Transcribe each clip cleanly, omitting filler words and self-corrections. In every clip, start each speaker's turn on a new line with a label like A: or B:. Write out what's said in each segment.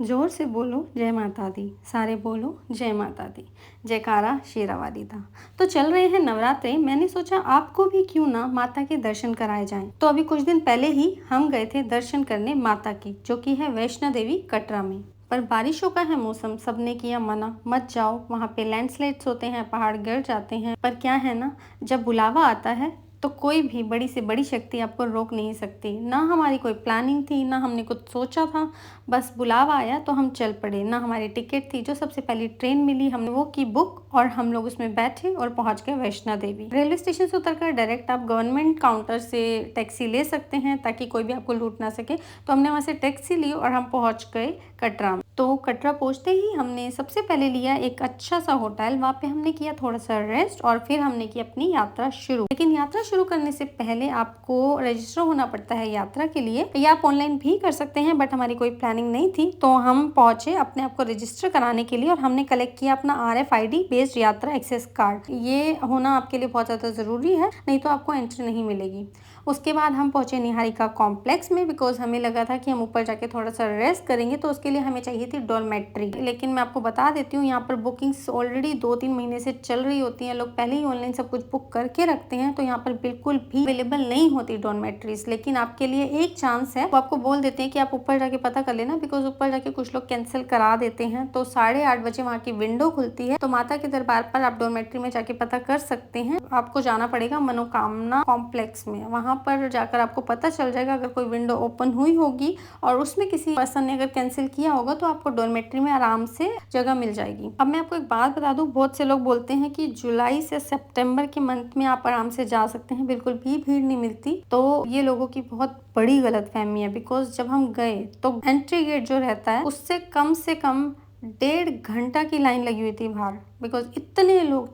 A: जोर से बोलो जय माता दी, सारे बोलो जय माता दी, जयकारा शेरावाली दा। तो चल रहे हैं नवरात्रे, मैंने सोचा आपको भी क्यों ना माता के दर्शन कराए जाएं। तो अभी कुछ दिन पहले ही हम गए थे दर्शन करने माता की, जो कि है वैष्णो देवी कटरा में। पर बारिशों का है मौसम, सबने किया मना, मत जाओ, वहाँ पे लैंडस्लाइड्स होते हैं, पहाड़ गिर जाते हैं। पर क्या है ना, जब बुलावा आता है तो कोई भी बड़ी से बड़ी शक्ति आपको रोक नहीं सकती। ना हमारी कोई प्लानिंग थी, ना हमने कुछ सोचा था, बस बुलावा आया तो हम चल पड़े। ना हमारी टिकट थी, जो सबसे पहली ट्रेन मिली हमने वो की बुक और हम लोग उसमें बैठे और पहुंच गए वैष्णो देवी। रेलवे स्टेशन से उतरकर डायरेक्ट आप गवर्नमेंट काउंटर से टैक्सी ले सकते हैं, ताकि कोई भी आपको लूट ना सके। तो हमने वहाँ से टैक्सी ली और हम पहुँच गए कटरा में। तो कटरा पहुँचते ही हमने सबसे पहले लिया एक अच्छा सा होटल, वहाँ पे हमने किया थोड़ा सा रेस्ट और फिर हमने की अपनी यात्रा शुरू। लेकिन यात्रा शुरू करने से पहले आपको रजिस्टर होना पड़ता है यात्रा के लिए। या आप ऑनलाइन भी कर सकते हैं, बट हमारी कोई प्लानिंग नहीं थी, तो हम पहुंचे अपने आप को रजिस्टर कराने के लिए और हमने कलेक्ट किया अपना RFID बेस्ड यात्रा एक्सेस कार्ड। ये होना आपके लिए बहुत ज़्यादा ज़रूरी है, नहीं तो आपको एंट्री नहीं मिलेगी। उसके बाद हम पहुंचे निहारिका कॉम्प्लेक्स में, बिकॉज हमें लगा था कि हम ऊपर जाके थोड़ा सा रेस्ट करेंगे, तो उसके लिए हमें चाहिए थी डॉर्मेट्री। लेकिन मैं आपको बता देती हूँ, यहाँ पर बुकिंग्स ऑलरेडी 2-3 महीने से चल रही होती हैं। लोग पहले ही ऑनलाइन सब कुछ बुक करके रखते हैं, तो यहाँ पर बिल्कुल भी अवेलेबल नहीं होती डॉर्मेट्रीज। लेकिन आपके लिए एक चांस है, वो आपको बोल देते हैं कि आप ऊपर जाके पता कर लेना, बिकॉज ऊपर जाके कुछ लोग कैंसिल करा देते हैं। तो 8:30 बजे वहाँ की विंडो खुलती है, तो माता के दरबार पर आप डॉर्मेट्री में जाके पता कर सकते हैं। आपको जाना पड़ेगा मनोकामना कॉम्प्लेक्स में, वहाँ पर जाकर आपको पता चल जाएगा। अगर कोई विंडो ओपन हुई होगी और उसमें किसी पर्सन ने अगर कैंसिल किया होगा, तो आपको डॉर्मेट्री में आराम से जगह मिल जाएगी। अब मैं आपको एक बात बता दूं, बहुत से लोग बोलते हैं कि जुलाई से सितंबर के मंथ में आप आराम से जा सकते हैं, बिल्कुल भी भीड़ नहीं मिलती। तो ये लोगों की बहुत बड़ी गलतफहमी है, बिकॉज जब हम गए तो एंट्री गेट जो रहता है उससे कम 1.5 घंटा की लाइन लगी हुई थी बाहर, बिकॉज इतने लोग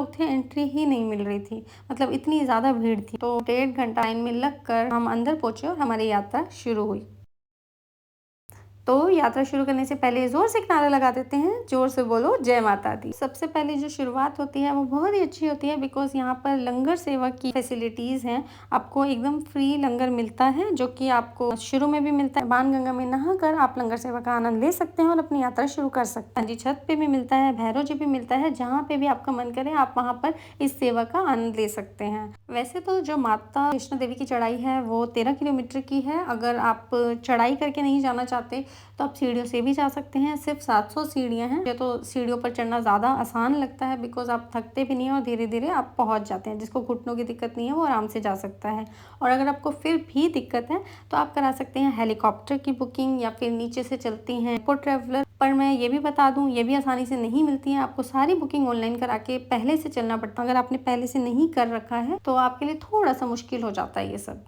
A: थे, एंट्री ही नहीं मिल रही थी। मतलब इतनी ज़्यादा भीड़ थी। तो 1.5 घंटा लाइन में लगकर हम अंदर पहुंचे और हमारी यात्रा शुरू हुई। तो यात्रा शुरू करने से पहले जोर से एक नारा लगा देते हैं, जोर से बोलो जय माता दी। सबसे पहले जो शुरुआत होती है वो बहुत ही अच्छी होती है, बिकॉज यहाँ पर लंगर सेवा की फैसिलिटीज हैं। आपको एकदम फ्री लंगर मिलता है, जो कि आपको शुरू में भी मिलता है। बाणगंगा में नहाकर आप लंगर सेवा का आनंद ले सकते हैं और अपनी यात्रा शुरू कर सकते हैं। जी, छत पे भी मिलता है, भैरव जी भी मिलता है, जहाँ पे भी आपका मन करे आप वहाँ पर इस सेवा का आनंद ले सकते हैं। वैसे तो जो माता वैष्णो देवी की चढ़ाई है वो 13 किलोमीटर की है। अगर आप चढ़ाई करके नहीं जाना चाहते तो आप सीढ़ियों से भी जा सकते हैं। सिर्फ 700 सीढ़ियाँ हैं। ये तो सीढ़ियों पर चढ़ना ज़्यादा आसान लगता है, बिकॉज आप थकते भी नहीं हैं और धीरे धीरे आप पहुंच जाते हैं। जिसको घुटनों की दिक्कत नहीं है वो आराम से जा सकता है। और अगर आपको फिर भी दिक्कत है तो आप करा सकते हैं हेलीकॉप्टर की बुकिंग, या फिर नीचे से चलती हैं टेम्पो ट्रैवलर। पर मैं ये भी बता दूं, ये भी आसानी से नहीं मिलती है। आपको सारी बुकिंग ऑनलाइन करा के पहले से चलना पड़ता है। अगर आपने पहले से नहीं कर रखा है तो आपके लिए थोड़ा सा मुश्किल हो जाता है ये सब।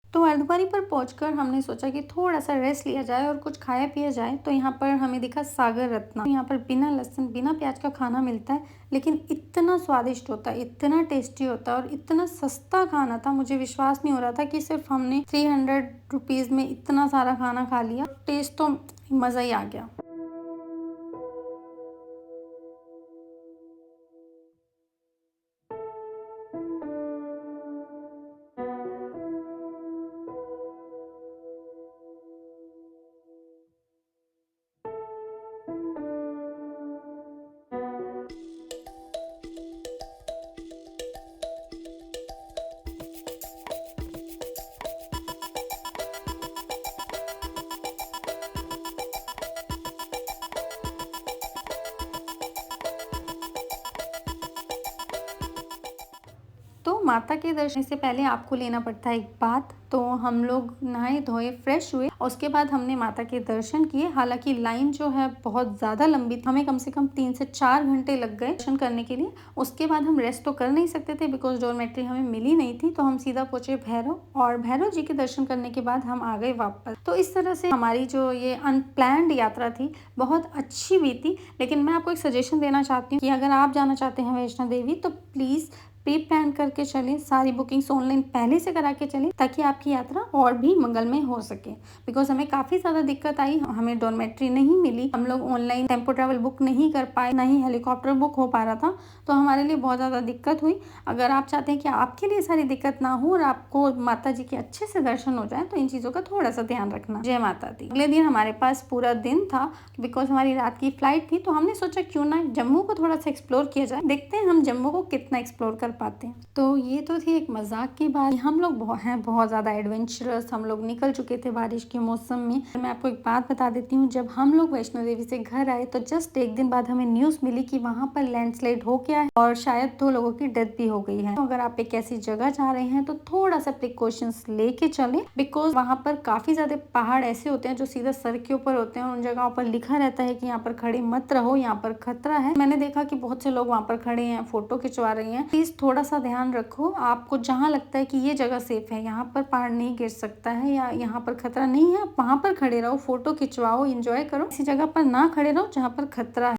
A: तो अर्धवारी पर पहुंचकर हमने सोचा कि थोड़ा सा रेस्ट लिया जाए और कुछ खाया पिया जाए। तो यहाँ पर हमें दिखा सागर रत्ना। यहाँ पर बिना लहसुन बिना प्याज का खाना मिलता है, लेकिन इतना स्वादिष्ट होता है, इतना टेस्टी होता है और इतना सस्ता खाना था। मुझे विश्वास नहीं हो रहा था कि सिर्फ हमने 300 रुपीज़ में इतना सारा खाना खा लिया। टेस्ट तो मज़ा ही आ गया। तो माता के दर्शन से पहले आपको लेना पड़ता है एक बात। तो हम लोग नहाए धोए फ्रेश हुए, उसके बाद हमने माता के दर्शन किए। हालांकि लाइन जो है बहुत ज़्यादा लंबी थी, हमें कम से कम 3 से 4 घंटे लग गए दर्शन करने के लिए। उसके बाद हम रेस्ट तो कर नहीं सकते थे, बिकॉज डॉर्मेट्री हमें मिली नहीं थी। तो हम सीधा पहुंचे भैरव, और भैरव जी के दर्शन करने के बाद हम आ गए वापस। तो इस तरह से हमारी जो ये अनप्लैंड यात्रा थी बहुत अच्छी भी थी। लेकिन मैं आपको एक सजेशन देना चाहती हूँ कि अगर आप जाना चाहते हैं वैष्णो देवी, तो प्लीज़ प्री प्लान करके चलें, सारी बुकिंग्स ऑनलाइन पहले से करा के चलें ताकि आपकी यात्रा और भी मंगलमय हो सके। बिकॉज हमें काफ़ी ज़्यादा दिक्कत आई, हमें डॉर्मेट्री नहीं मिली, हम लोग ऑनलाइन टेम्पो ट्रैवल बुक नहीं कर पाए, ना ही हेलीकॉप्टर बुक हो पा रहा था, तो हमारे लिए बहुत ज़्यादा दिक्कत हुई। अगर आप चाहते हैं कि आपके लिए सारी दिक्कत ना हो और आपको माता जी के अच्छे से दर्शन हो जाए तो इन चीज़ों का थोड़ा सा ध्यान रखना। जय माता दी। अगले दिन हमारे पास पूरा दिन था बिकॉज हमारी रात की फ्लाइट थी, तो हमने सोचा क्यों ना जम्मू को थोड़ा सा एक्सप्लोर किया जाए, देखते हैं हम जम्मू को कितना एक्सप्लोर कर पाते हैं। तो ये तो थी एक मजाक की बात। हम लोग बहुत ज़्यादा एडवेंचरस, हम लोग निकल चुके थे बारिश के मौसम में। मैं आपको एक बात बता देती हूँ, जब हम लोग वैष्णो देवी से घर आए तो जस्ट एक दिन बाद हमें न्यूज़ मिली कि वहाँ पर लैंडस्लाइड हो गया है और शायद 2 लोगों की डेथ भी हो गई है। तो अगर आप एक ऐसी जगह जा रहे हैं तो थोड़ा सा प्रिकॉशंस लेके चलें, बिकॉज वहाँ पर काफ़ी ज़्यादा पहाड़ ऐसे होते हैं जो सीधा सर के ऊपर होते हैं और उन जगहों पर लिखा रहता है कि यहाँ पर खड़े मत रहो, यहाँ पर खतरा है। मैंने देखा कि बहुत से लोग वहाँ पर खड़े हैं, फोटो खिंचवा रहे हैं। प्लीज थोड़ा सा ध्यान रखो, आपको जहाँ लगता है कि ये जगह सेफ है, यहाँ पर पहाड़ नहीं गिर सकता है या यहाँ पर खतरा नहीं है, वहाँ पर खड़े रहो, फोटो खिंचवाओ, एंजॉय करो। इसी जगह पर ना खड़े रहो जहाँ पर खतरा है।